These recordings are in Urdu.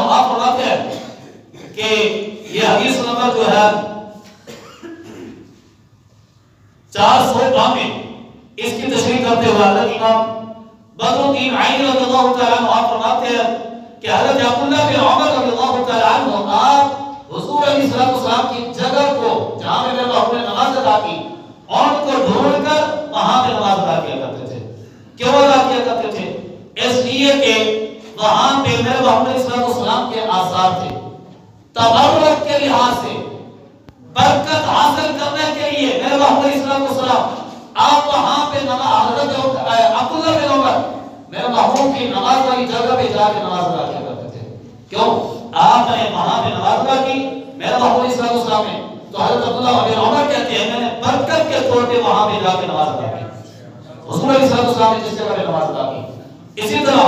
آپ فرماتے ہیں کہ یہ حدیث نمبر جو ہے 400 میں اس کی تشریح کرتے ہوئے حضرت امام بدر الدین عینی رضی اللہ تعالیٰ عنہ آپ فرماتے ہیں کہ حضرت عبداللہ بن عمر رضی اللہ تعالیٰ عنہ آپ حضور علیہ السلام کی جگہ کو جہاں میں میرے باپ نے نماز ادا کی ان کو ڈھونڈ کر وہاں پہ نماز ادا کیا کرتے تھے. کیوں ادا کیا کرتے تھے؟ اس لیے کہ وہاں پہ میرے باپ علیہ السلام کے آثار تھے. تبرک کے لحاظ سے برکت حاصل کرنے کے لیے میرے باپ علیہ السلام آپ وہاں پہ نماز حضرت عبداللہ بن عمر میرے محبوب کی نماز والی جگہ پہ جا کے نماز ادا کیا کرتے تھے. کیوں؟ آپ نے وہاں پہ نماز ادا کی میرے محبوب علیہ السلام نے تو حضرت عبداللہ بن عمر کہتے ہیں میں نے برکت کے طور پہ وہاں پہ جا کے نماز ادا کی. حضور علیہ السلام نے جس جگہ پہ نماز ادا کی. اسی طرح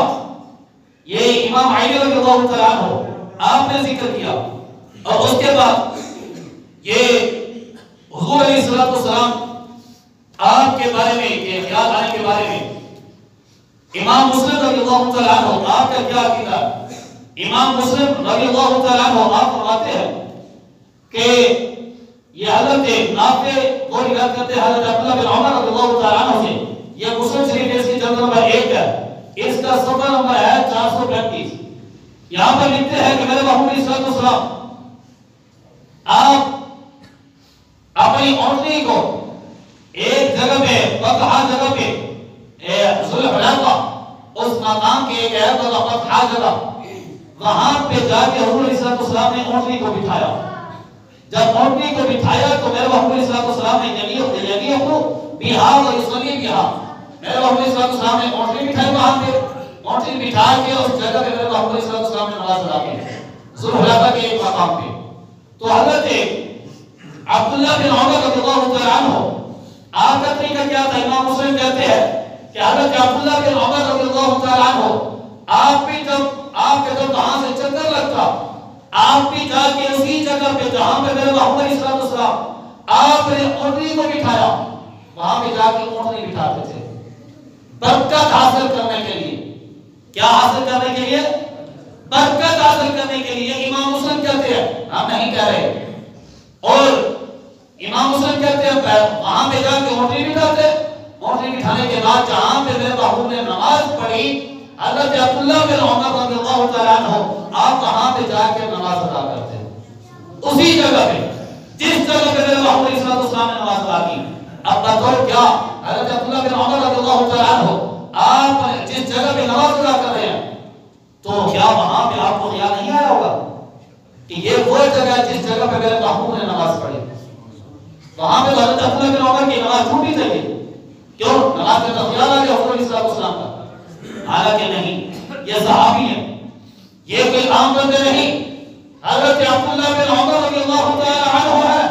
یہ امام عینی رضی اللہ تعالیٰ عنہ آپ نے ذکر کیا اور اس کے بعد یہ حضور علیہ السلام آپ کے بارے میں یہ خیال آنے کے بارے میں امام مسلم رضی اللہ تعالیٰ عنہ آپ کا کیا عقیدہ ہے؟ امام مسلم رضی اللہ تعالیٰ عنہ آپ فرماتے ہیں کہ یہ حضرت نافع وہ روایت کرتے ہیں حضرت عبداللہ بن عمر رضی اللہ تعالیٰ عنہ سے. یہ مسلم شریف اس کی جلد نمبر 1 ہے. اس کا صفحہ نمبر ہے 435. یہاں پر لکھتے ہیں کہ میرے محبوب علیہ السلام آپ اپنی اونٹنی کو ایک جگہ پہ بطحا جگہ پہ ذوالحلیفہ اس مقام کی ایک ہے بطحا جگہ وہاں پہ جا کے حضور علیہ السلام نے اونٹنی کو بٹھایا. جب اونٹنی کو بٹھایا تو میرے محبوب علیہ السلام نے یلیقو بہا و یصلی بہا میرے محبوب علیہ السلام نے اونٹنی بٹھائی وہاں پہ اونٹنی بٹھا کے اس جگہ پہ میرے محبوب علیہ السلام نے نماز ادا کی ذوالحلیفہ کے ایک مقام پہ. تو حضرت عبداللہ بن عمر رضی اللہ تعالیٰ عنہ آپ کا طریقہ کیا تھا؟ امام مسلم کہتے ہیں کہ حضرت عبداللہ بن عمر رضی اللہ تعالیٰ عنہ آپ بھی جب وہاں سے چکر لگتا آپ بھی جا کے اسی جگہ پہ جہاں پہ میرے محبوب علیہ السلام آپ نے اونٹنی کو بٹھایا وہاں پہ جا کے اونٹنی بٹھاتے تھے برکت حاصل کرنے کے لیے. کیا حاصل کرنے کے لیے؟ برکت حاصل کرنے کے لیے. امام مسلم کہتے ہیں ہم نہیں کہہ رہے. اور امام مسلم کہتے ہیں وہاں پہ جا کے اونٹنی بٹھاتے. اونٹنی بٹھانے کے بعد جہاں پہ میرے محبوب نے نماز پڑھی حضرت عبداللہ بن عمر رضی اللہ تعالیٰ عنہ آپ وہاں پہ جا کے نماز ادا کرتے ہیں اسی جگہ پہ جس جگہ پہ میرے محبوب علیہ السلام نے نماز ادا کی. اب بطور کیا حضرت عبداللہ بن عمر رضی اللہ تعالیٰ عنہ آپ جس جگہ پہ نماز ادا کر رہے ہیں تو کیا وہاں پہ آپ کو خیال نہیں آیا ہوگا کہ یہ وہ جگہ ہے جس جگہ پہ میرے محبوب نے نماز پڑھی؟ وہاں پہ حضرت عبداللہ بن عمر کی نماز چھوٹی چاہیے. کیوں؟ نماز کا خیال آ گیا حضور علیہ السلام کا. حالانکہ نہیں، یہ صحابی ہیں، یہ کوئی عام بندے نہیں. حضرت عبداللہ بن عمر رضی اللہ تعالیٰ عنہ ہے